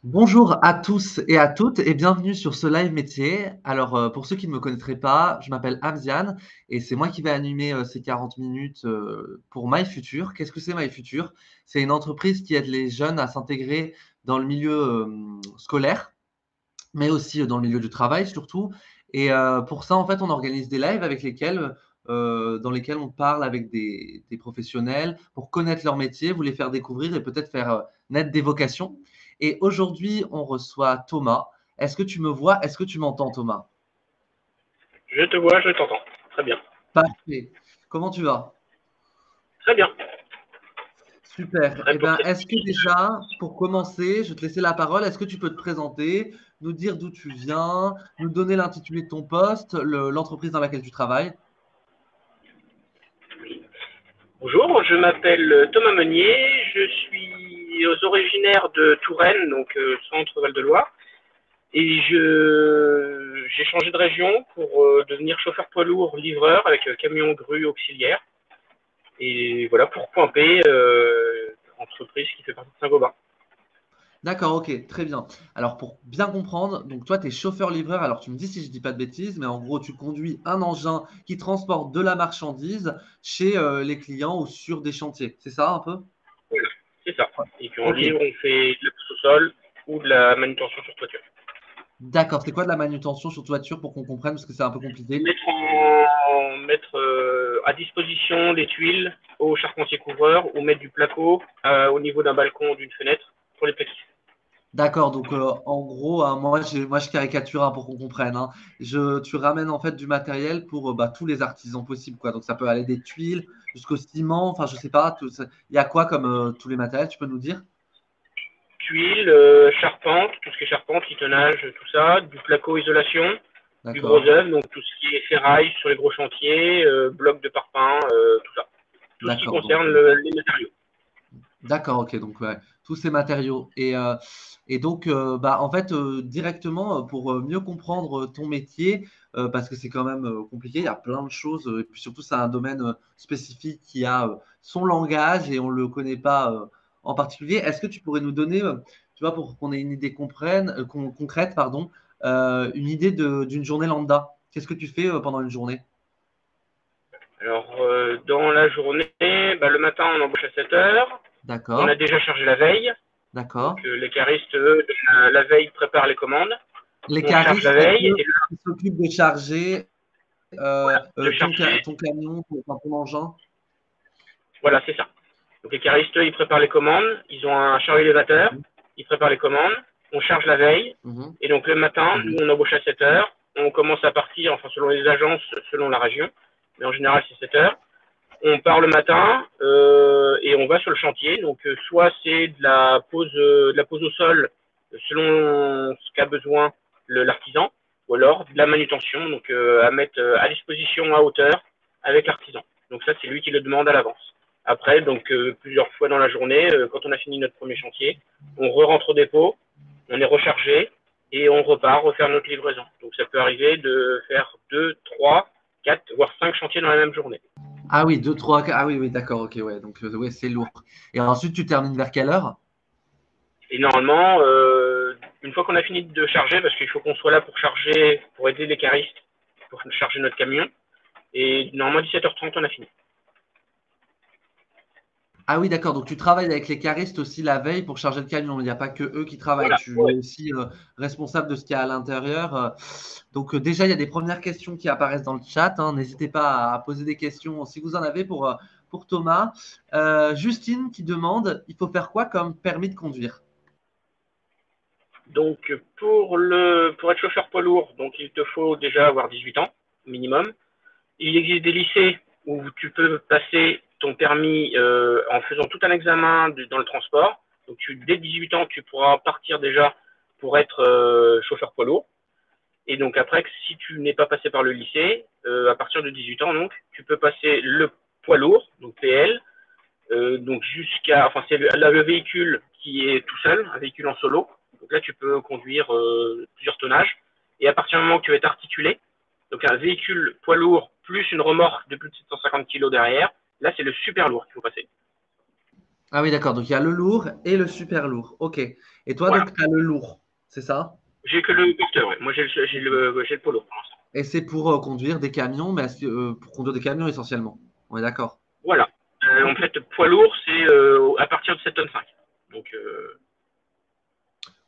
Bonjour à tous et à toutes et bienvenue sur ce live métier. Alors, pour ceux qui ne me connaîtraient pas, je m'appelle Amziane et c'est moi qui vais animer, ces 40 minutes, pour MyFuture. Qu'est-ce que c'est MyFuture? C'est une entreprise qui aide les jeunes à s'intégrer dans le milieu, scolaire, mais aussi, dans le milieu du travail surtout et pour ça, en fait, on organise des lives avec lesquels, dans lesquels on parle avec des professionnels pour connaître leur métier, vous les faire découvrir et peut-être faire, naître des vocations et aujourd'hui, on reçoit Thomas. Est-ce que tu me vois? Est-ce que tu m'entends, Thomas? Je te vois, je t'entends. Très bien. Parfait. Comment tu vas? Très bien. Super. Très Eh pour bien, cette est-ce que déjà, pour commencer, je vais te laisser la parole. Est-ce que tu peux te présenter, nous dire d'où tu viens, nous donner l'intitulé de ton poste, l'entreprise dans laquelle tu travailles? Bonjour, je m'appelle Thomas Meunier, je suis originaire de Touraine, donc centre Val-de-Loire, et j'ai changé de région pour devenir chauffeur poids lourd livreur avec camion grue auxiliaire. Et voilà, pour Point P, entreprise qui fait partie de Saint-Gobain. D'accord, ok, très bien. Alors, pour bien comprendre, donc toi, tu es chauffeur-livreur. Alors, tu me dis si je dis pas de bêtises, mais en gros, tu conduis un engin qui transporte de la marchandise chez les clients ou sur des chantiers. C'est ça un peu? Voilà, c'est ça. Et puis en Ok, livre, on fait de la pousse au sol ou de la manutention sur toiture. d'accord. C'est quoi de la manutention sur toiture pour qu'on comprenne parce que c'est un peu compliqué? Mettre à disposition des tuiles au charpentier couvreur ou mettre du placo au niveau d'un balcon ou d'une fenêtre pour les plaquistes. D'accord, donc en gros, hein, moi je caricature hein, pour qu'on comprenne. Hein. Tu ramènes en fait du matériel pour bah, tous les artisans possibles, quoi. Donc ça peut aller des tuiles jusqu'au ciment, enfin je sais pas. Il y a quoi comme tous les matériels, tu peux nous dire? Tuiles, charpente, tout ce qui est charpente, litonnage, tout ça, du placo isolation, du gros D'accord, œuvre, donc tout ce qui est ferraille sur les gros chantiers, blocs de parpaing, tout ça. Tout ce qui d'accord. Donc concerne les matériaux. d'accord, ok. Donc ouais, tous ces matériaux et donc bah en fait directement pour mieux comprendre ton métier parce que c'est quand même compliqué. Il y a plein de choses et puis surtout c'est un domaine spécifique qui a son langage et on le connaît pas en particulier. Est-ce que tu pourrais nous donner, tu vois, pour qu'on ait une idée concrète, pardon, une idée d'une journée lambda? Qu'est-ce que tu fais pendant une journée? Alors, dans la journée, bah, le matin, on embauche à 7 heures. On a D'accord, déjà chargé la veille. Donc, d'accord. les caristes, eux, la veille, préparent les commandes. Les On charge la caristes, veille eux, et là, ils s'occupent de charger de charger. ton camion, ton engin? Voilà, c'est ça. Donc, les caristes, eux, ils préparent les commandes. Ils ont un chariot élévateur. Mhm, Ils préparent les commandes. On charge la veille. mhm, Et donc, le matin, nous, mhm. on embauche à 7 heures. On commence à partir, enfin, selon les agences, selon la région. Mais en général, c'est 7 heures. On part le matin et on va sur le chantier. Donc, soit c'est de la pose au sol, selon ce qu'a besoin l'artisan, ou alors de la manutention, donc à mettre à disposition à hauteur avec l'artisan. Donc ça, c'est lui qui le demande à l'avance. Après, donc plusieurs fois dans la journée, quand on a fini notre premier chantier, on re-rentre au dépôt, on est rechargé et on repart refaire notre livraison. Donc ça peut arriver de faire 2, 3, 4, voire 5 chantiers dans la même journée. Ah oui, 2, 3, ah oui, oui, d'accord, ok, ouais, donc ouais, c'est lourd. Et ensuite, tu termines vers quelle heure? Et normalement, une fois qu'on a fini de charger, parce qu'il faut qu'on soit là pour charger, pour aider les caristes, pour charger notre camion, et normalement 17h30, on a fini. Ah oui, d'accord, donc tu travailles avec les caristes aussi la veille pour charger le camion. Il n'y a pas que eux qui travaillent, Voilà. tu es Ouais. aussi responsable de ce qu'il y a à l'intérieur. Donc déjà, il y a des premières questions qui apparaissent dans le chat. Hein. N'hésitez pas à poser des questions si vous en avez pour Thomas. Justine qui demande, il faut faire quoi comme permis de conduire? Donc pour être chauffeur poids lourd, donc il te faut déjà avoir 18 ans minimum. Il existe des lycées où tu peux passer ton permis en faisant tout un examen dans le transport. Donc dès 18 ans, tu pourras partir déjà pour être chauffeur poids lourd. Et donc après, si tu n'es pas passé par le lycée, à partir de 18 ans, donc, tu peux passer le poids lourd, donc PL, donc jusqu'à, enfin c'est le véhicule qui est tout seul, un véhicule en solo. Donc là, tu peux conduire plusieurs tonnages. Et à partir du moment où tu vas être articulé, donc un véhicule poids lourd plus une remorque de plus de 750 kg derrière, là c'est le super lourd qu'il faut passer. Ah oui, d'accord. Donc il y a le lourd et le super lourd. Ok. Et toi, Voilà. donc, tu as le lourd, c'est ça? J'ai que le Porter, ouais. Moi, j'ai le Polo pour l'instant. Et c'est pour conduire des camions, mais pour conduire des camions essentiellement. On est d'accord. Voilà. En Ok. fait, poids lourd, c'est à partir de 7 tonnes 5. Donc,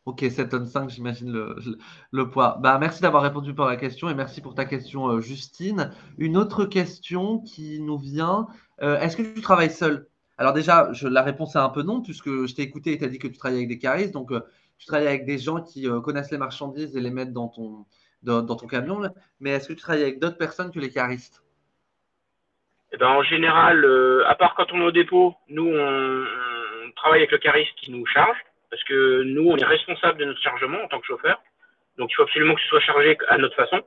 Ok, 7 tonnes 5, j'imagine le poids. Bah, merci d'avoir répondu par la question et merci pour ta question, Justine. Une autre question qui nous vient, est-ce que tu travailles seul? Alors déjà, la réponse est un peu non, puisque je t'ai écouté et tu as dit que tu travaillais avec des caristes, donc tu travailles avec des gens qui connaissent les marchandises et les mettent dans ton camion, là. Mais est-ce que tu travailles avec d'autres personnes que les caristes? eh ben, en général, à part quand on est au dépôt, nous, on travaille avec le cariste qui nous charge, parce que nous, on est responsable de notre chargement en tant que chauffeur. Donc, il faut absolument que ce soit chargé à notre façon.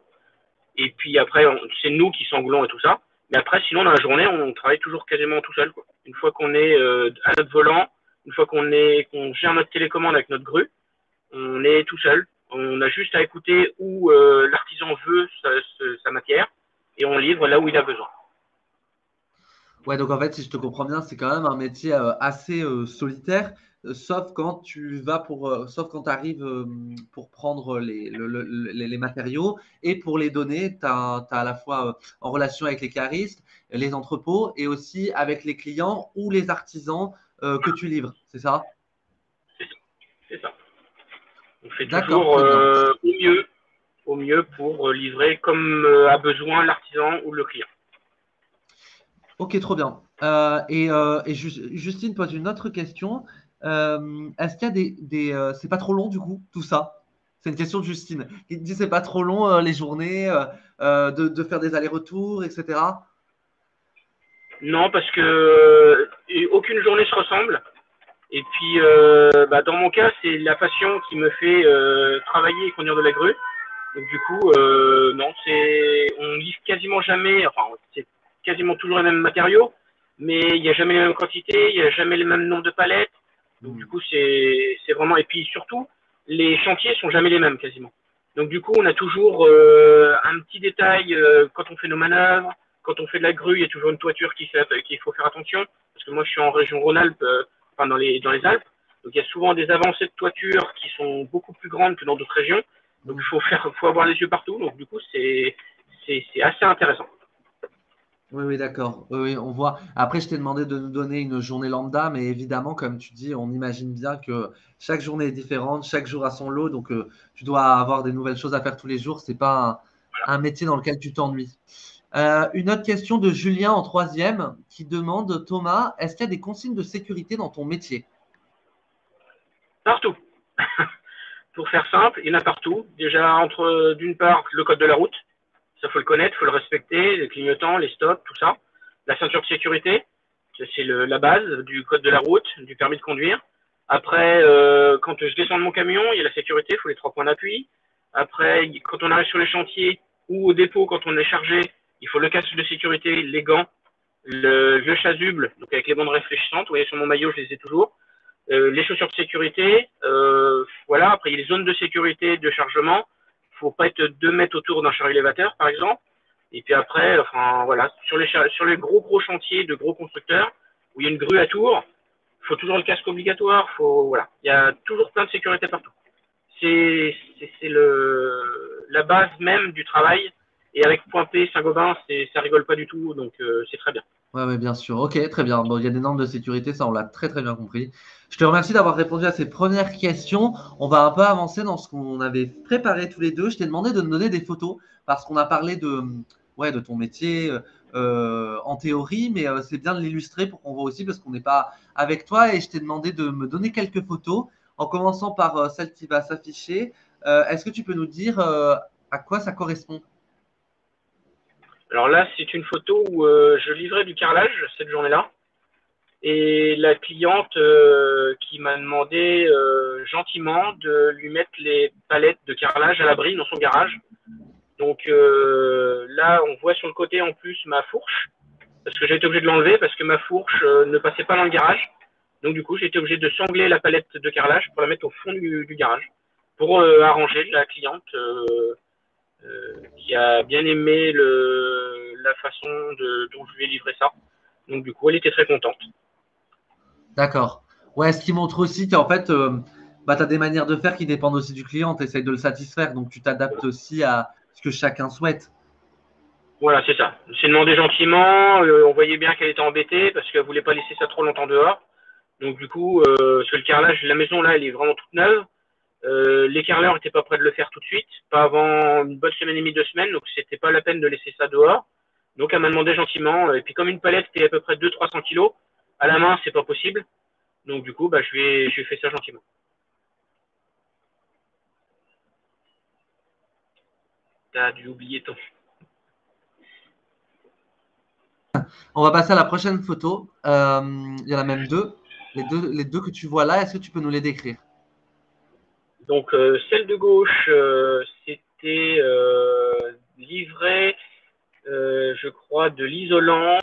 Et puis après, c'est nous qui sanglons et tout ça. Mais après, sinon, dans la journée, on travaille toujours quasiment tout seul, quoi. Une fois qu'on est à notre volant, une fois qu'on gère notre télécommande avec notre grue, on est tout seul. On a juste à écouter où l'artisan veut sa matière et on livre là où il a besoin. Ouais, donc en fait, si je te comprends bien, c'est quand même un métier assez solitaire, sauf quand tu arrives pour prendre les matériaux et pour les donner, tu as à la fois en relation avec les caristes, les entrepôts et aussi avec les clients ou les artisans que tu livres, c'est ça? C'est ça. On fait D'accord, toujours très bien. au mieux pour livrer comme a besoin l'artisan ou le client. Ok, trop bien. Justine pose une autre question. Est-ce qu'il y a c'est pas trop long du coup, tout ça? C'est une question de Justine qui dit c'est pas trop long les journées de faire des allers-retours, etc. Non, parce que aucune journée se ressemble. Et puis, bah, dans mon cas, c'est la passion qui me fait travailler et conduire de la grue. Donc du coup, non, on livre quasiment jamais, enfin, c'est quasiment toujours les mêmes matériaux, mais il n'y a jamais les mêmes quantités, il n'y a jamais les mêmes nombres de palettes. Donc du Hmm. coup, c'est vraiment, et puis surtout, les chantiers sont jamais les mêmes quasiment. Donc du coup, on a toujours un petit détail quand on fait nos manœuvres, quand on fait de la grue, il y a toujours une toiture qu'il faut faire attention, parce que moi je suis en région Rhône-Alpes, enfin dans les Alpes, donc il y a souvent des avancées de toiture qui sont beaucoup plus grandes que dans d'autres régions. Donc Hmm. faut avoir les yeux partout. Donc du coup, c'est assez intéressant. Oui, oui, d'accord. Oui, oui, on voit. Après, je t'ai demandé de nous donner une journée lambda, mais évidemment, comme tu dis, on imagine bien que chaque journée est différente, chaque jour a son lot, donc tu dois avoir des nouvelles choses à faire tous les jours. C'est pas un métier dans lequel tu t'ennuies. Une autre question de Julien en troisième qui demande, Thomas, est-ce qu'il y a des consignes de sécurité dans ton métier? Partout. Pour faire simple, il y en a partout. Déjà entre d'une part le code de la route, ça faut le connaître, faut le respecter, les clignotants, les stops, tout ça. La ceinture de sécurité, c'est la base du code de la route, du permis de conduire. Après, quand je descends de mon camion, il y a la sécurité, il faut les 3 points d'appui. Après, quand on arrive sur les chantiers ou au dépôt, quand on est chargé, il faut le casque de sécurité, les gants, le chasuble, donc avec les bandes réfléchissantes. Vous voyez sur mon maillot, je les ai toujours. Les chaussures de sécurité, voilà. Après, il y a les zones de sécurité de chargement. Il ne faut pas être 2 mètres autour d'un char élévateur, par exemple. Et puis après, enfin voilà, sur les gros chantiers de gros constructeurs où il y a une grue à tour, il faut toujours le casque obligatoire. Voilà, il y a toujours plein de sécurité partout. C'est la base même du travail. Et avec Point P, Saint-Gobain, ça rigole pas du tout, donc c'est très bien. Ouais, ouais, bien sûr. Ok, très bien. Bon, il y a des normes de sécurité, ça, on l'a très, très bien compris. Je te remercie d'avoir répondu à ces premières questions. On va un peu avancer dans ce qu'on avait préparé tous les deux. Je t'ai demandé de me donner des photos parce qu'on a parlé ouais, de ton métier en théorie, mais c'est bien de l'illustrer pour qu'on voit aussi parce qu'on n'est pas avec toi et je t'ai demandé de me donner quelques photos en commençant par celle qui va s'afficher. Est-ce que tu peux nous dire à quoi ça correspond? Alors là, c'est une photo où je livrais du carrelage cette journée-là. Et la cliente qui m'a demandé gentiment de lui mettre les palettes de carrelage à l'abri dans son garage. Donc là, on voit sur le côté en plus ma fourche, parce que j'ai été obligé de l'enlever parce que ma fourche ne passait pas dans le garage. Donc du coup, j'ai été obligé de sangler la palette de carrelage pour la mettre au fond du garage, pour arranger la cliente qui a bien aimé la façon dont je lui ai livré ça. Donc du coup, elle était très contente. D'accord. Ouais, ce qui montre aussi qu'en fait, bah, tu as des manières de faire qui dépendent aussi du client. Tu essayes de le satisfaire, donc tu t'adaptes aussi à ce que chacun souhaite. Voilà, c'est ça. C'est demandé gentiment. On voyait bien qu'elle était embêtée parce qu'elle voulait pas laisser ça trop longtemps dehors. Donc du coup, parce que le carrelage, la maison là, elle est vraiment toute neuve. Les carreleurs n'étaient pas prêts de le faire tout de suite, pas avant une bonne semaine et demie, 2 semaines, donc c'était pas la peine de laisser ça dehors. Donc elle m'a demandé gentiment, et puis comme une palette était à peu près 200-300 kilos, à la main c'est pas possible. Donc du coup, bah, je lui ai fait ça gentiment. T'as dû oublier ton. On va passer à la prochaine photo. Il y en a même deux. Les deux que tu vois là, est-ce que tu peux nous les décrire? Donc celle de gauche, c'était livré, je crois, de l'isolant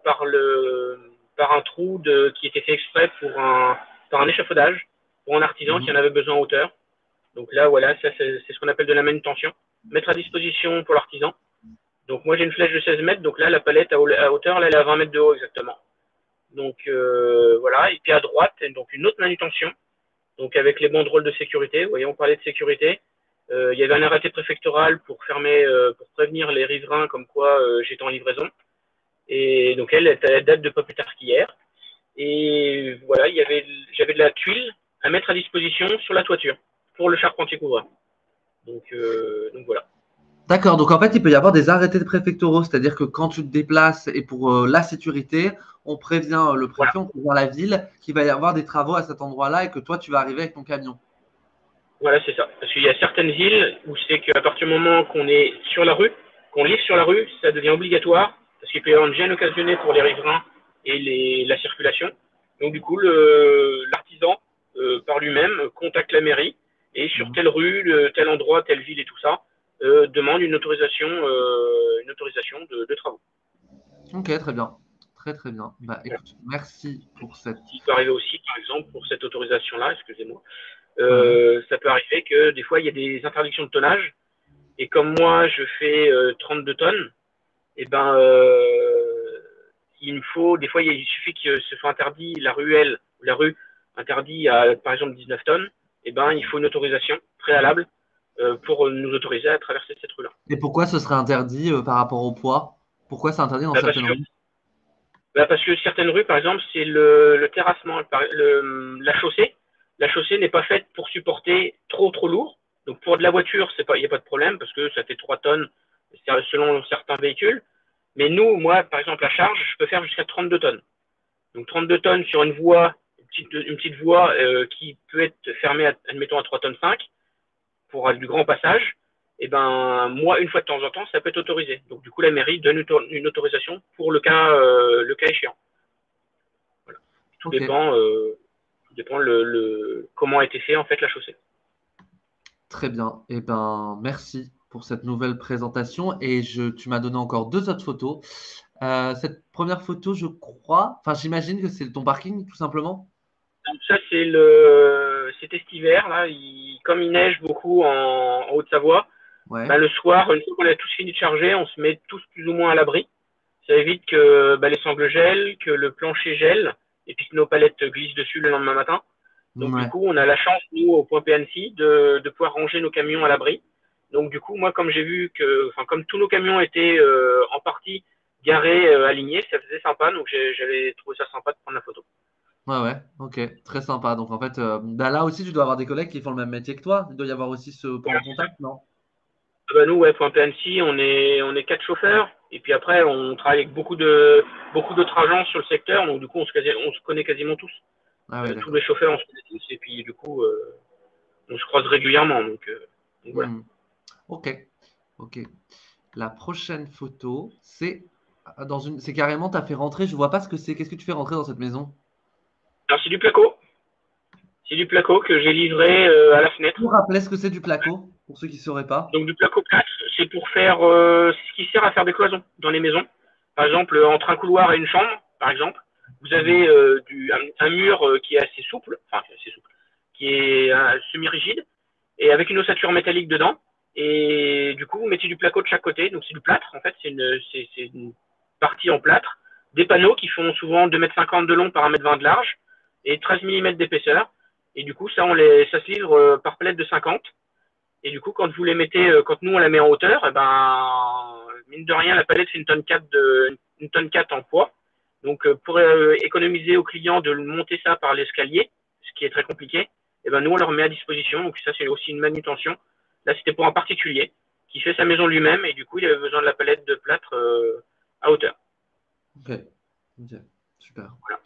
par un trou qui était fait exprès par un échafaudage, pour un artisan qui en Mhm. avait besoin en hauteur. Donc là, voilà, ça c'est ce qu'on appelle de la manutention. Mettre à disposition pour l'artisan. Donc moi j'ai une flèche de 16 mètres, donc là la palette à hauteur, là elle est à 20 mètres de haut exactement. Donc voilà, et puis à droite, donc une autre manutention, donc avec les banderoles de sécurité. Vous voyez, on parlait de sécurité. Il y avait un arrêté préfectoral pour fermer, pour prévenir les riverains comme quoi j'étais en livraison. Et donc elle date de pas plus tard qu'hier. Et voilà, j'avais de la tuile à mettre à disposition sur la toiture pour le charpentier couvreur. Donc voilà. D'accord, donc en fait, il peut y avoir des arrêtés de préfectoraux, c'est-à-dire que quand tu te déplaces et pour la sécurité, on prévient le Voilà. préfet, on prévient la ville qu'il va y avoir des travaux à cet endroit-là et que toi, tu vas arriver avec ton camion. Voilà, c'est ça. Parce qu'il y a certaines îles où c'est qu'à partir du moment qu'on est sur la rue, qu'on livre sur la rue, ça devient obligatoire, parce qu'il peut y avoir une gêne occasionnée pour les riverains et la circulation. Donc du coup, l'artisan, par lui-même, contacte la mairie, et sur Mhm. telle rue, tel endroit, telle ville et tout ça, demande une autorisation de travaux. Ok, très bien. Très, très bien. Bah, Voilà. écoute, merci pour cette. Ce qui peut arriver aussi, par exemple, pour cette autorisation-là, excusez-moi, Ouais, ouais. ça peut arriver que des fois, il y a des interdictions de tonnage. Et comme moi, je fais 32 tonnes, et ben, il me faut, des fois, il suffit que ce soit interdit la ruelle, ou la rue interdit à, par exemple, 19 tonnes, et ben, il faut une autorisation préalable pour nous autoriser à traverser cette rue-là. Et pourquoi ce serait interdit par rapport au poids? Pourquoi c'est interdit dans Bah, parce certaines que, rues? parce que certaines rues, par exemple, c'est le terrassement, la chaussée. La chaussée n'est pas faite pour supporter trop lourd. Donc pour de la voiture, il n'y a pas de problème parce que ça fait 3 tonnes selon certains véhicules. Mais nous, moi, par exemple, à charge, je peux faire jusqu'à 32 tonnes. Donc 32 tonnes sur une voie, une petite voie qui peut être fermée, admettons, à 3 tonnes 5 pour du grand passage. Et ben moi, une fois de temps en temps, ça peut être autorisé. Donc du coup, la mairie donne une autorisation pour le cas échéant. Voilà. Ok, Tout dépend comment a été fait en fait la chaussée. très bien. Eh ben, merci pour cette nouvelle présentation. Et tu m'as donné encore deux autres photos. Cette première photo, je crois, enfin, j'imagine que c'est ton parking, tout simplement. Donc ça c'était cet hiver là, comme il neige beaucoup en Haute-Savoie, Ouais. ben, le soir, une fois qu'on a tous fini de charger, on se met tous plus ou moins à l'abri. Ça évite que les sangles gèlent, que le plancher gèle, et puis que nos palettes glissent dessus le lendemain matin. Donc du Ouais. coup, on a la chance, nous, au point PNC, de pouvoir ranger nos camions à l'abri. Donc du coup, moi, comme j'ai vu que, enfin, comme tous nos camions étaient en partie garés, alignés, ça faisait sympa. Donc j'avais trouvé ça sympa de prendre la photo. Ouais, ouais. Ok. Très sympa. Donc, en fait, bah, là aussi, tu dois avoir des collègues qui font le même métier que toi. Il doit y avoir aussi ce point Voilà, de c'est ça. contact, non? Ah bah, nous, ouais, point PNC, on est 4 chauffeurs. Et puis après, on travaille avec beaucoup d'autres agents sur le secteur. Donc du coup, on se connaît quasiment tous. Ah ouais, Tous d'accord. les chauffeurs, on se connaît tous. Et puis du coup, on se croise régulièrement. Donc voilà. Hmm. Ok. Ok. La prochaine photo, c'est c'est carrément, tu as fait rentrer, je vois pas ce que c'est. Qu'est-ce que tu fais rentrer dans cette maison? Alors c'est du placo. C'est du placo que j'ai livré à la fenêtre. Vous rappeler ce que c'est du placo, pour ceux qui ne sauraient pas. Donc du placo plâtre, c'est pour faire c'est ce qui sert à faire des cloisons dans les maisons. Par exemple, entre un couloir et une chambre, par exemple, vous Hmm. avez un mur qui est assez souple, enfin assez souple, qui est semi-rigide, et avec une ossature métallique dedans. Et du coup, vous mettez du placo de chaque côté. Donc c'est du plâtre, en fait, c'est une partie en plâtre. Des panneaux qui font souvent 2,50 m de long par 1,20 m de large. et 13 mm d'épaisseur. Et du coup, ça se livre par palette de 50. Et du coup, quand vous les mettez, quand nous on la met en hauteur, mine de rien, la palette fait une tonne 4 en poids. Donc, pour économiser aux clients de monter ça par l'escalier, ce qui est très compliqué, nous on leur met à disposition. Donc ça, c'est aussi une manutention. Là, c'était pour un particulier qui fait sa maison lui-même et du coup, il avait besoin de la palette de plâtre à hauteur. Ok, ok, super. Voilà.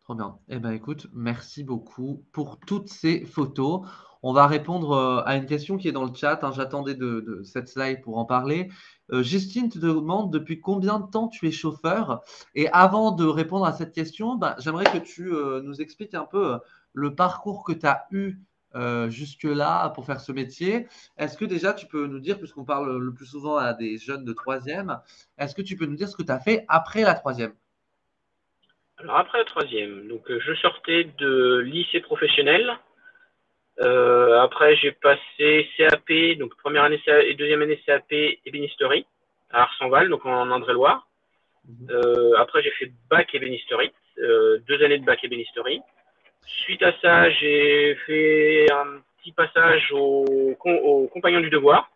Trop bien. Eh ben, écoute, merci beaucoup pour toutes ces photos. On va répondre à une question qui est dans le chat, hein. J'attendais de cette slide pour en parler. Justine te demande depuis combien de temps tu es chauffeur. Et avant de répondre à cette question, ben, j'aimerais que tu nous expliques un peu le parcours que tu as eu jusque-là pour faire ce métier. Est-ce que déjà tu peux nous dire, puisqu'on parle le plus souvent à des jeunes de troisième, est-ce que tu peux nous dire ce que tu as fait après la troisième? Alors après la troisième, donc je sortais de lycée professionnel. Après j'ai passé CAP, donc première année et deuxième année CAP ébénisterie à Arsenval, donc en Indre-et-Loire. Mhm. Après j'ai fait bac ébénisterie, 2 années de bac ébénisterie. Suite à ça, j'ai fait un petit passage au Compagnon du Devoir.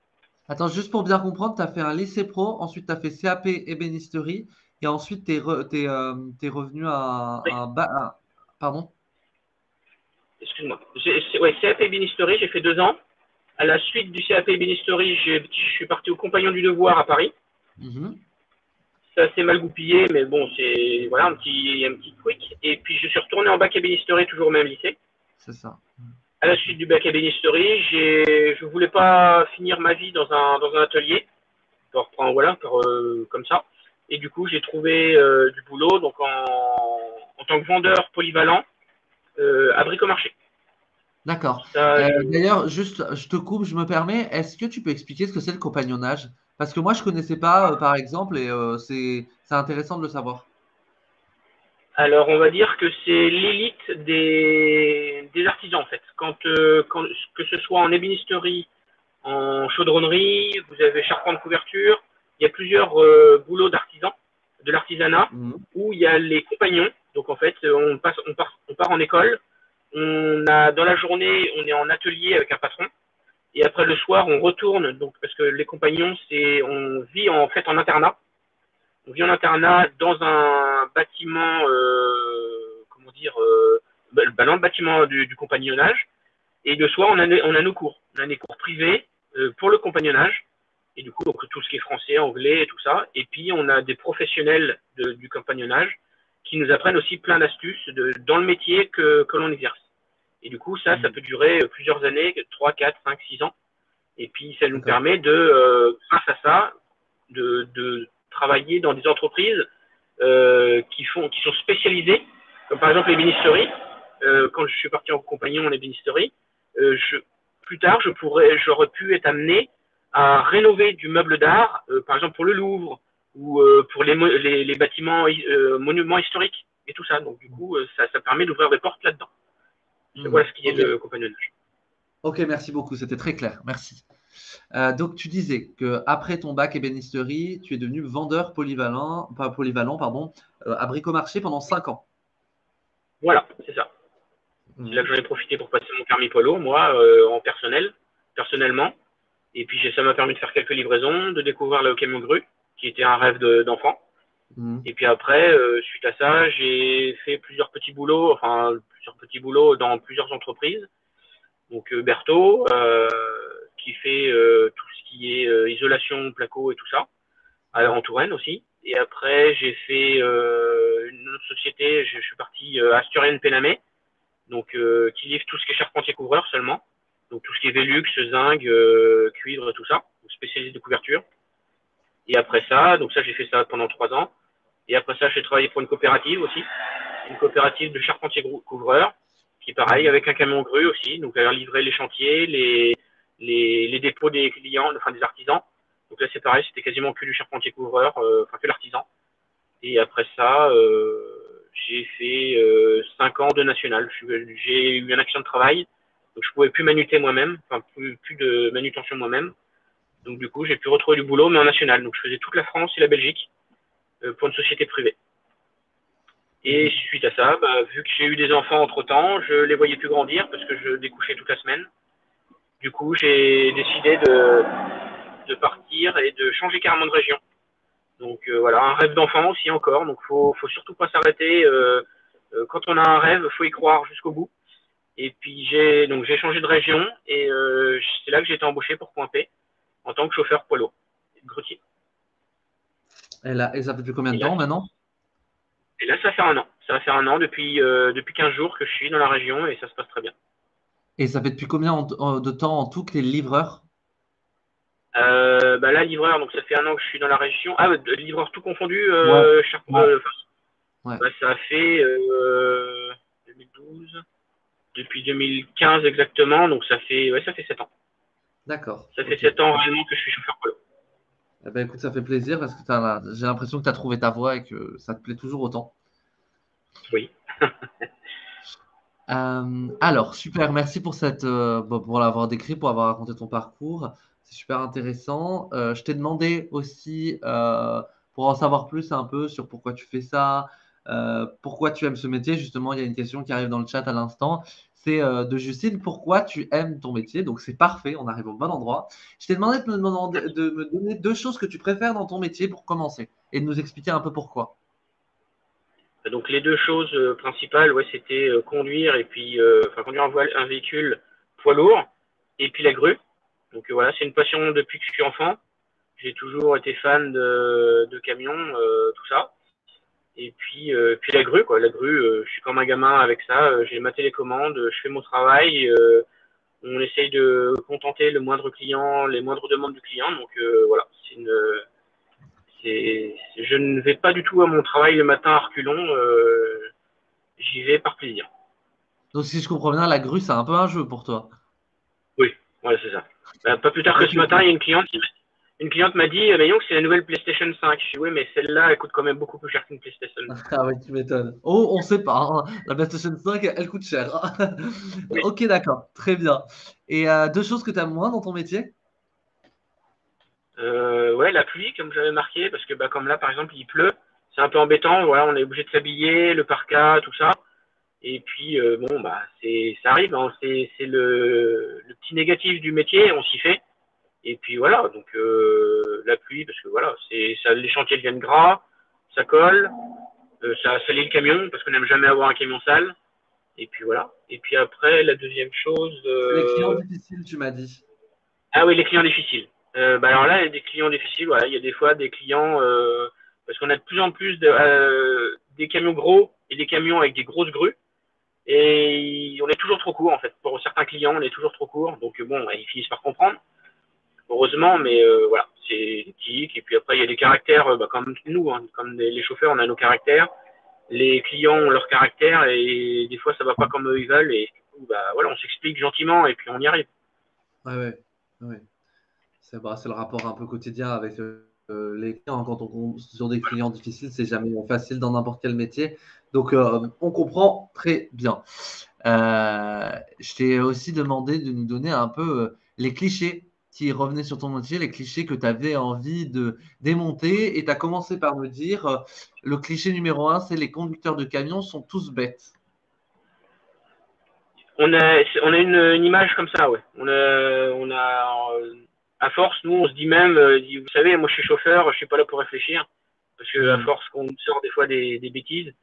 Attends, juste pour bien comprendre, tu as fait un lycée pro, ensuite tu as fait CAP ébénisterie, et ensuite tu es revenu à Oui, pardon? excuse-moi. Ouais, CAP ébénisterie, j'ai fait 2 ans. À la suite du CAP ébénisterie, je suis parti au Compagnon du Devoir à Paris. Mhm. C'est assez mal goupillé, mais bon, c'est voilà un petit quick. Et puis je suis retourné en bac ébénisterie, toujours au même lycée. C'est ça. À la Ok. suite du bac ébénisterie, je voulais pas finir ma vie dans un atelier, voilà, comme ça. Et du coup, j'ai trouvé du boulot donc en tant que vendeur polyvalent à Bricomarché. D'accord. Ça, D'ailleurs, juste, je te coupe, je me permets, est-ce que tu peux expliquer ce que c'est le compagnonnage? Parce que moi, je connaissais pas, par exemple, et c'est intéressant de le savoir. alors, on va dire que c'est l'élite des artisans en fait. Que ce soit en ébénisterie, en chaudronnerie, vous avez charpente couverture. Il y a plusieurs boulots d'artisans, de l'artisanat, Mhm. où il y a les compagnons. Donc en fait, on part en école. Dans la journée, on est en atelier avec un patron. Et après le soir, on retourne. Donc parce que les compagnons, on vit en fait en internat. On vit en internat dans un bâtiment, comment dire, dans le bâtiment du compagnonnage. Et le soir, on a nos cours. On a des cours privés pour le compagnonnage. Et du coup, donc, tout ce qui est français, anglais et tout ça. Et puis, on a des professionnels du compagnonnage qui nous apprennent aussi plein d'astuces dans le métier que l'on exerce. Et du coup, ça Mhm. peut durer plusieurs années, 3, 4, 5, 6 ans. Et puis, ça nous D'accord. permet grâce à ça, de travailler dans des entreprises qui sont spécialisées, comme par exemple l'ébénisterie. Quand je suis parti en compagnon en ébénisterie, je, plus tard, j'aurais pu être amené à rénover du meuble d'art, par exemple pour le Louvre ou pour les bâtiments, monuments historiques et tout ça. Donc du coup, ça permet d'ouvrir des portes là-dedans. Voilà Mhm. ce qui est Ok. le compagnonnage. Ok, merci beaucoup, c'était très clair, merci. Donc, tu disais que après ton bac ébénisterie, tu es devenu vendeur polyvalent, pas polyvalent, pardon, à Bricomarché pendant 5 ans. Voilà, c'est ça. C'est là que Mhm. j'en ai profité pour passer mon permis poids lourd, moi, personnellement. Et puis ça m'a permis de faire quelques livraisons, de découvrir le camion grue, qui était un rêve d'enfant. Mhm. Et puis après, suite à ça, j'ai fait plusieurs petits boulots dans plusieurs entreprises. Donc Berthaud, qui fait tout ce qui est isolation, placo et tout ça, en Touraine aussi. Et après, j'ai fait une autre société, je suis parti à Asturienne Pénamé, donc qui livre tout ce qui est charpentier couvreur seulement. Donc tout ce qui est Velux, zinc, cuivre, tout ça, spécialisé de couverture. Et après ça, donc ça j'ai fait ça pendant 3 ans. Et après ça, j'ai travaillé pour une coopérative aussi, une coopérative de charpentiers couvreurs, qui est pareil, Mhm. avec un camion grue aussi, donc à livrer les chantiers, les dépôts des clients, enfin des artisans. Donc là c'est pareil, c'était quasiment que du charpentier couvreur, enfin que l'artisan. Et après ça, j'ai fait 5 ans de national. J'ai eu un accident de travail, donc je pouvais plus manuter moi-même, enfin plus de manutention moi-même. Donc du coup, j'ai pu retrouver du boulot, mais en national. Donc je faisais toute la France et la Belgique pour une société privée. Et suite à ça, bah, vu que j'ai eu des enfants entre-temps, je les voyais plus grandir parce que je découchais toute la semaine. Du coup, j'ai décidé de partir et de changer carrément de région. Donc voilà, un rêve d'enfant aussi encore. Donc faut surtout pas s'arrêter. Quand on a un rêve, faut y croire jusqu'au bout. Et puis j'ai changé de région et c'est là que j'ai été embauché pour Point P en tant que chauffeur poids lourd, grutier. Et ça fait depuis combien Et de là, temps maintenant? et là, ça fait un an. Ça va faire un an depuis 15 jours que je suis dans la région et ça se passe très bien. Et ça fait depuis combien de temps en tout que tu es livreur? Bah là, livreur, donc ça fait un an que je suis dans la région. Ah, livreur tout confondu, Ouais, ouais, ouais. bah, ça fait 2012, depuis 2015 exactement, donc ça fait 7 ans. D'accord. Ça fait Ok. 7 ans réellement que je suis chauffeur polo. Eh ben, écoute, ça fait plaisir parce que j'ai l'impression que tu as trouvé ta voie et que ça te plaît toujours autant. Oui. Alors, super, merci pour pour l'avoir décrit, pour avoir raconté ton parcours. C'est super intéressant. Je t'ai demandé aussi, pour en savoir plus un peu sur pourquoi tu fais ça, pourquoi tu aimes ce métier. Justement, il y a une question qui arrive dans le chat à l'instant. C'est de Justine, pourquoi tu aimes ton métier? Donc, c'est parfait, on arrive au bon endroit. Je t'ai demandé de me donner deux choses que tu préfères dans ton métier pour commencer et de nous expliquer un peu pourquoi. Donc les deux choses principales, ouais, c'était conduire et puis enfin conduire un véhicule poids lourd et puis la grue. Donc voilà, c'est une passion depuis que je suis enfant. J'ai toujours été fan de camions, tout ça. Et puis la grue, quoi. La grue, je suis comme un gamin avec ça. J'ai ma télécommande, je fais mon travail. On essaye de contenter le moindre client, les moindres demandes du client. Donc voilà, je ne vais pas du tout à mon travail le matin à reculons. J'y vais par plaisir. Donc, si je comprends bien, la grue, c'est un peu un jeu pour toi. Oui, voilà, c'est ça. Pas plus tard que Ok, ce matin, il y a une cliente m'a dit, mais que c'est la nouvelle PlayStation 5. Je dis, oui, mais celle-là, elle coûte quand même beaucoup plus cher qu'une PlayStation. ah ouais, tu m'étonnes. Oh, on sait pas, hein. La PlayStation 5, elle coûte cher. Oui. Ok, d'accord, très bien. Et deux choses que tu aimes moins dans ton métier? Ouais, la pluie, comme j'avais marqué, parce que bah, comme là, par exemple, il pleut, c'est un peu embêtant. Voilà, on est obligé de s'habiller, le parka, tout ça. Et puis, bon, bah, ça arrive. Hein, c'est le petit négatif du métier, on s'y fait. Et puis voilà, donc la pluie, parce que voilà, les chantiers deviennent gras, ça colle, ça salit le camion, parce qu'on n'aime jamais avoir un camion sale. Et puis voilà. Et puis après, la deuxième chose. C'est les clients difficiles, tu m'as dit. Ah oui, les clients difficiles. Bah alors là, il y a des clients difficiles. Voilà. Il y a des fois des clients. Parce qu'on a de plus en plus des camions gros et des camions avec des grosses grues. Et on est toujours trop court, en fait. Pour certains clients, on est toujours trop court. Donc bon, ils finissent par comprendre. Heureusement, mais voilà. C'est éthique. Et puis après, il y a des caractères, comme nous, hein, comme les chauffeurs, on a nos caractères. Les clients ont leur caractère et des fois ça va pas comme eux ils veulent et du coup, bah voilà, on s'explique gentiment et puis on y arrive. Ouais, ouais, ouais. C'est le rapport un peu quotidien avec les clients. Quand on tombe sur des clients difficiles, c'est jamais facile dans n'importe quel métier. Donc, on comprend très bien. Je t'ai aussi demandé de nous donner un peu les clichés qui revenaient sur ton métier, les clichés que tu avais envie de démonter. Et tu as commencé par me dire, le cliché numéro un, c'est les conducteurs de camions sont tous bêtes. On a une image comme ça, ouais. À force, nous on se dit même, vous savez, moi je suis chauffeur, je suis pas là pour réfléchir parce que à Hmm. force qu'on sort des fois des bêtises.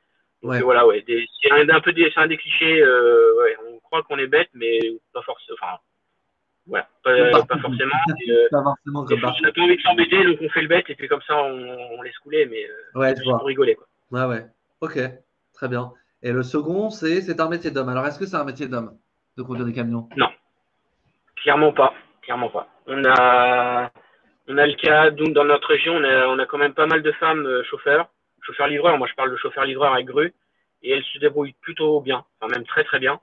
Donc Ouais. voilà, ouais, c'est un des clichés. Ouais, on croit qu'on est bête, mais pas forcément. Enfin, voilà, Comme pas partout. forcément. Pas forcément Des comme fois, on n'a partout. pas envie de s'embêter, donc on fait le bête et puis comme ça on laisse couler, mais Ouais, c'est je plus pour vois. rigoler, quoi. Ouais, ouais. Ok, très bien. Et le second, c'est un métier d'homme. Alors, est-ce que c'est un métier d'homme de conduire des camions? Non, clairement pas. Clairement pas. On a le cas, donc dans notre région, on a quand même pas mal de femmes chauffeurs, chauffeurs-livreurs. Moi, je parle de chauffeurs-livreurs avec grue, et elles se débrouillent plutôt bien, enfin même très très bien,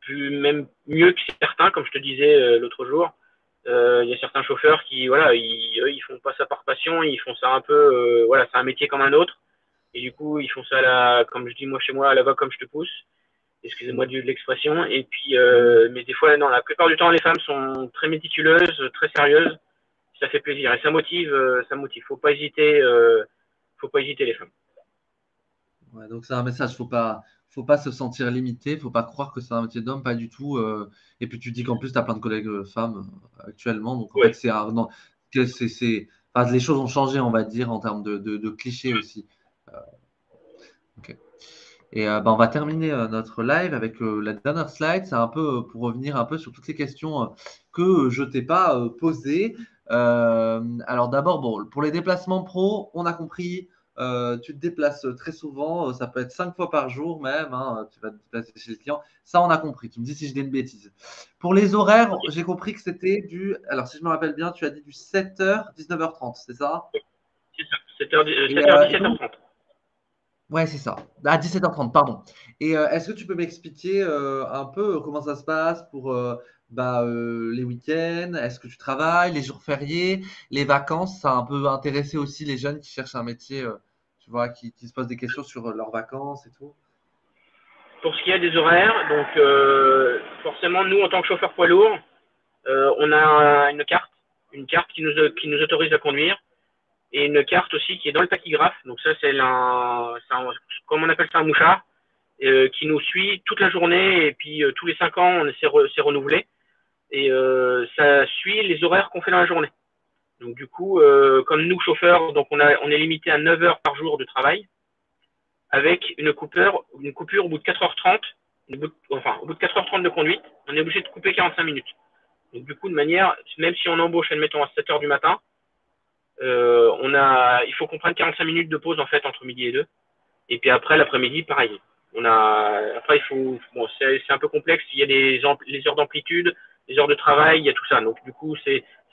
même mieux que certains, comme je te disais l'autre jour. Il y a certains chauffeurs qui, voilà, eux, ils font pas ça par passion, ils font ça un peu, voilà, c'est un métier comme un autre, et du coup, ils font ça comme je dis moi chez moi, à la va comme je te pousse. Excusez-moi de l'expression. Et puis, mais des fois, non, la plupart du temps, les femmes sont très méticuleuses, très sérieuses. Ça fait plaisir et ça motive, ça motive. Faut pas hésiter les femmes. Ouais, donc c'est un message, faut pas se sentir limité, faut pas croire que c'est un métier d'homme, pas du tout. Et puis tu dis qu'en plus tu as plein de collègues femmes actuellement, donc en fait Ouais. c'est non, enfin, les choses ont changé, on va dire, en termes de clichés aussi. Euh, ok. Et bah, on va terminer notre live avec la dernière slide. C'est un peu pour revenir un peu sur toutes les questions que je t'ai pas posées. Alors d'abord, bon, pour les déplacements pro, on a compris. Tu te déplaces très souvent, ça peut être 5 fois par jour même, hein, tu vas te déplacer chez le client. Ça, on a compris. Tu me dis si je dis une bêtise. Pour les horaires, Ok. j'ai compris que c'était alors si je me rappelle bien, tu as dit du 7h, 19h30, c'est ça? C'est ça. 7h, Et 7h, 17h30. ouais, c'est ça. À 17h30, pardon. Et est-ce que tu peux m'expliquer un peu comment ça se passe pour les week-ends? Est-ce que tu travailles, les jours fériés, les vacances? Ça a un peu intéressé aussi les jeunes qui cherchent un métier, tu vois, qui se posent des questions sur leurs vacances et tout. Pour ce qui est des horaires, donc forcément, nous, en tant que chauffeur poids lourd, on a une carte qui nous autorise à conduire, et une carte aussi qui est dans le tachygraphe. Donc ça, comme on appelle ça un mouchard, qui nous suit toute la journée, et puis tous les 5 ans, c'est renouvelé, et ça suit les horaires qu'on fait dans la journée. Donc du coup, comme nous chauffeurs, donc on est limité à 9 heures par jour de travail, avec une coupure au bout de 4h30, enfin au bout de 4h30 de conduite, on est obligé de couper 45 minutes. Donc du coup, de manière, même si on embauche, admettons, à 7 heures du matin, il faut qu'on prenne 45 minutes de pause en fait entre midi et deux. Et puis après, l'après-midi, pareil. Après, bon, c'est un peu complexe. Il y a les heures d'amplitude, les heures de travail, il y a tout ça. Donc du coup,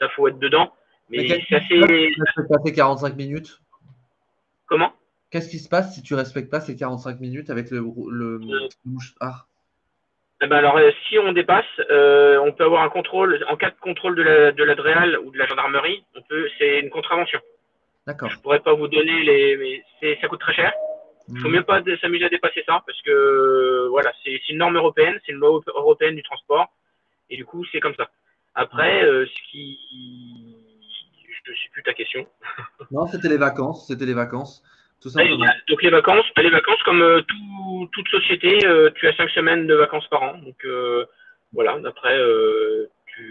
ça faut être dedans. Mais Mais qu'est-ce c'est qui se passe si assez, tu respectes pas ces 45 minutes? comment? Qu'est-ce qui se passe si tu respectes pas ces 45 minutes avec Euh, Ah, Eh ben alors, si on dépasse, on peut avoir un contrôle. En cas de contrôle de la DREAL ou de la gendarmerie, c'est une contravention. Je d'accord. pourrais pas vous donner mais ça coûte très cher. Il faut mieux Mhm. pas s'amuser à dépasser ça parce que voilà, c'est une norme européenne, c'est une loi européenne du transport et du coup c'est comme ça. Après, je ne sais plus ta question. Non, c'était les vacances, tout simplement. Donc les vacances comme toute société, tu as 5 semaines de vacances par an. Donc voilà. Après,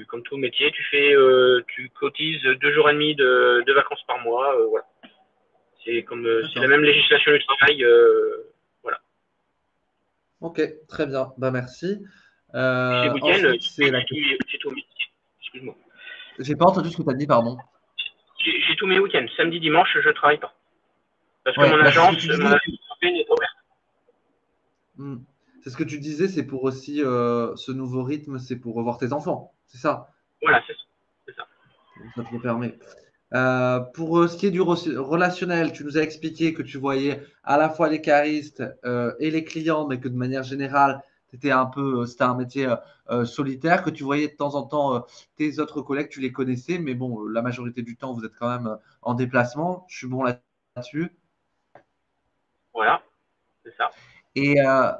comme tout métier, tu cotises 2 jours et demi de vacances par mois. Voilà. C'est la D'accord. même législation du travail. Voilà. Ok, très bien. Bah, merci. Chez Week-end, Ensuite, c'est la question. j'ai tous mes, excuse-moi. J'ai pas entendu ce que tu as dit, pardon. J'ai tous mes week-ends. Samedi, dimanche, je travaille pas. Parce que Ouais, bah, c'est ce que tu mon disais. agence est ouverte. Hmm. C'est ce que tu disais, c'est pour aussi ce nouveau rythme, c'est pour revoir tes enfants. C'est ça. Voilà, c'est ça. Ça te le permet. Pour ce qui est du relationnel, tu nous as expliqué que tu voyais à la fois les caristes et les clients, mais que de manière générale, c'était un métier solitaire, que tu voyais de temps en temps tes autres collègues, tu les connaissais, mais bon, la majorité du temps, vous êtes quand même en déplacement. Je suis bon là-dessus. Voilà, c'est ça. Et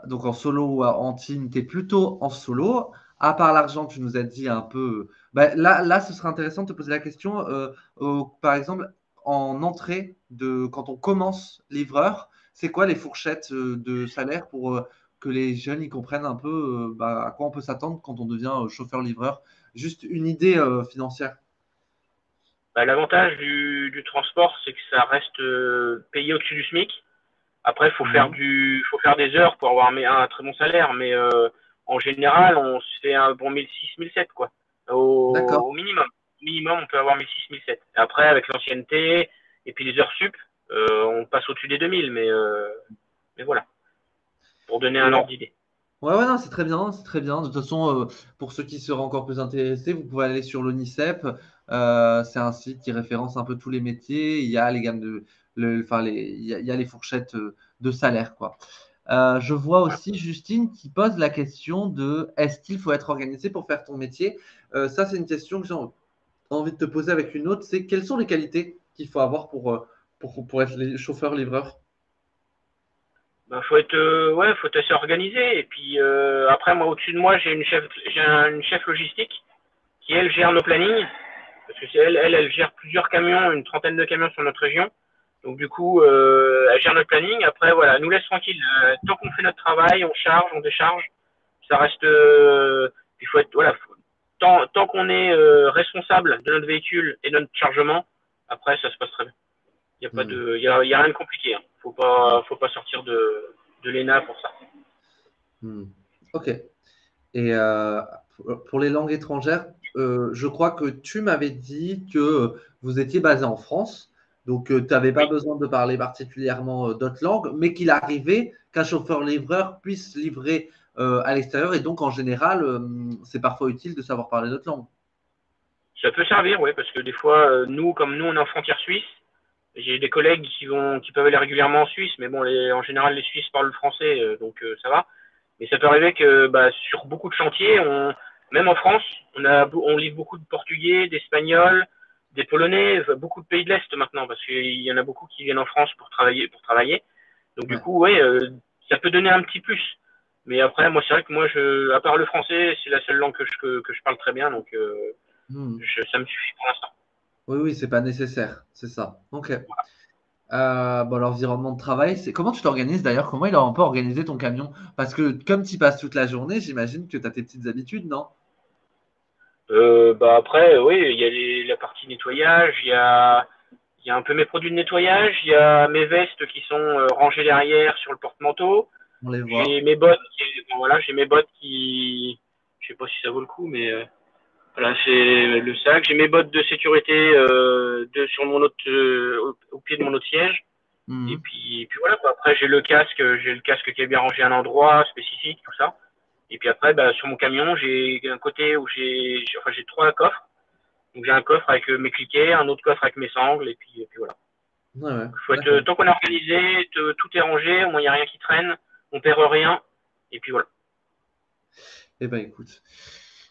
donc en solo ou en team, tu es plutôt en solo. À part l'argent, tu nous as dit un peu. Là, ce serait intéressant de te poser la question. Par exemple, en entrée quand on commence livreur, c'est quoi les fourchettes de salaire pour que les jeunes y comprennent un peu à quoi on peut s'attendre quand on devient chauffeur-livreur? Juste une idée financière. Bah, l'avantage du transport, c'est que ça reste payé au-dessus du SMIC. Après, Mhm. faut faire des heures pour avoir un très bon salaire, mais en général, on se fait un bon 1006, 1007, quoi. D'accord. Au minimum. Minimum, on peut avoir 1006, 1007. Et après, avec l'ancienneté et puis les heures sup, on passe au-dessus des 2000, mais voilà, pour donner un ordre d'idée. Ouais, ouais, non, c'est très bien, c'est très bien. De toute façon, pour ceux qui seraient encore plus intéressés, vous pouvez aller sur l'ONICEP. C'est un site qui référence un peu tous les métiers. Il y a les gammes enfin, il y a les fourchettes de salaire, quoi. Je vois aussi Justine qui pose la question de est-ce qu'il faut être organisé pour faire ton métier? Ça, c'est une question que j'ai envie de te poser avec une autre. C'est quelles sont les qualités qu'il faut avoir pour être chauffeur-livreur? Bah, faut être assez organisé. Et puis après, moi, au-dessus de moi, une chef logistique qui elle gère nos plannings, parce que elle gère plusieurs camions, une trentaine de camions sur notre région. Donc du coup, elle gère notre planning. Après, voilà, elle nous laisse tranquille. Tant qu'on fait notre travail, on charge, on décharge. Ça reste. Il faut être, voilà, tant qu'on est responsable de notre véhicule et de notre chargement, après, ça se passe très bien. Il y a pas Hmm. de, y a rien de compliqué. Hein. Faut pas sortir de l'ENA pour ça. Hmm. Ok. Et pour les langues étrangères, je crois que tu m'avais dit que vous étiez basé en France, donc tu n'avais pas Oui. besoin de parler particulièrement d'autres langues, mais qu'il arrivait qu'un chauffeur-livreur puisse livrer à l'extérieur, et donc en général, c'est parfois utile de savoir parler d'autres langues. Ça peut servir, oui, parce que des fois, comme nous, on est en frontière suisse. J'ai des collègues qui peuvent aller régulièrement en Suisse, mais bon, en général, les Suisses parlent le français, donc ça va. Mais ça peut arriver que bah, sur beaucoup de chantiers, même en France, on livre beaucoup de Portugais, d'Espagnols, des Polonais, enfin, beaucoup de pays de l'Est maintenant, parce qu'il y en a beaucoup qui viennent en France pour travailler. Donc du Ouais. coup, ouais, ça peut donner un petit plus. Mais après, moi, c'est vrai que à part le français, c'est la seule langue que je parle très bien, donc Hmm. ça me suffit pour l'instant. Oui, oui, c'est pas nécessaire, c'est ça. Ok. Bon, l'environnement de travail, c'est comment tu t'organises d'ailleurs? Comment il a un peu organisé ton camion? Parce que comme tu y passes toute la journée, j'imagine que tu as tes petites habitudes, non? Bah après, oui, il y a la partie nettoyage, il y a un peu mes produits de nettoyage, il y a mes vestes qui sont rangées derrière sur le porte-manteau. On les J'ai voit. mes bottes, bon, voilà, j'ai mes bottes qui, je sais pas si ça vaut le coup, mais voilà, c'est le sac. J'ai mes bottes de sécurité sur au pied de mon autre siège. Mhm. Et puis voilà, quoi. Après j'ai le casque qui est bien rangé à un endroit spécifique, tout ça. Et puis après, bah, sur mon camion, j'ai un côté où j'ai trois coffres. Donc j'ai un coffre avec mes cliquets, un autre coffre avec mes sangles, et puis voilà. Ouais, ouais, Faut d'accord. tant qu'on est organisé, tout est rangé, au moins il n'y a rien qui traîne, on perd rien, et puis voilà. Eh ben écoute.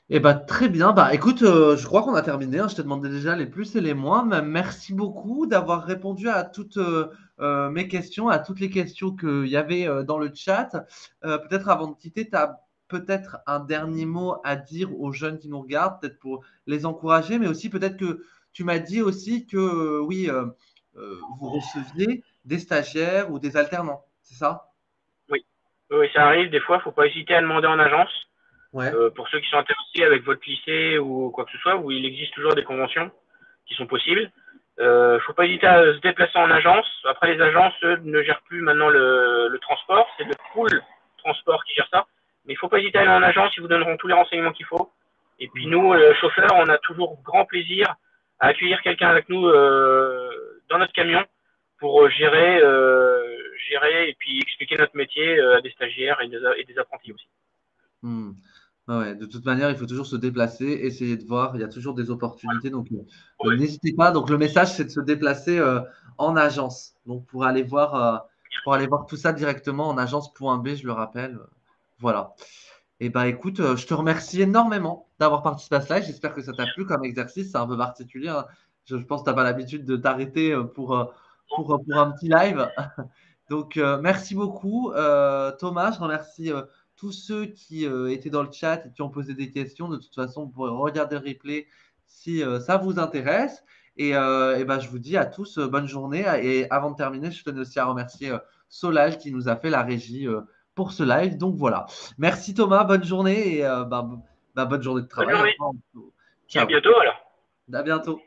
Eh ben très bien. Bah écoute, je crois qu'on a terminé, hein. Je t'ai demandé déjà les plus et les moins. Mais merci beaucoup d'avoir répondu à toutes mes questions, à toutes les questions qu'il y avait dans le chat. Peut-être avant de quitter, tu as peut-être un dernier mot à dire aux jeunes qui nous regardent, peut-être pour les encourager, mais aussi peut-être que tu m'as dit aussi que oui, vous receviez des stagiaires ou des alternants, c'est ça? Oui. Oui, ça arrive, des fois, faut pas hésiter à demander en agence. Ouais. Pour ceux qui sont intéressés avec votre lycée ou quoi que ce soit, où il existe toujours des conventions qui sont possibles. Faut pas hésiter à se déplacer en agence. Après, les agences eux, ne gèrent plus maintenant le transport, c'est le pool transport qui gère ça. Mais il faut pas hésiter à aller en agence, ils vous donneront tous les renseignements qu'il faut. Et puis Mm. nous, chauffeurs, on a toujours grand plaisir à accueillir quelqu'un avec nous dans notre camion pour gérer et puis expliquer notre métier à des stagiaires et des apprentis aussi. Hmm. Ouais, ouais. De toute manière, il faut toujours se déplacer, essayer de voir. Il y a toujours des opportunités. Donc, Ouais. n'hésitez pas. Donc, le message, c'est de se déplacer en agence. Donc, pour aller voir tout ça directement en agence.b, je le rappelle. Voilà. Et ben, écoute, je te remercie énormément d'avoir participé à cela. J'espère que ça t'a plu comme exercice. C'est un peu particulier, hein. Je pense que tu n'as pas l'habitude de t'arrêter pour un petit live. Donc, merci beaucoup, Thomas. Je remercie tous ceux qui étaient dans le chat et qui ont posé des questions. De toute façon, vous pourrez regarder le replay si ça vous intéresse. Et ben, je vous dis à tous bonne journée. Et avant de terminer, je tenais aussi à remercier Solal qui nous a fait la régie pour ce live. Donc voilà. Merci Thomas, bonne journée et bonne journée de Bonne travail, hein. journée. Et à Ciao. bientôt alors. À bientôt.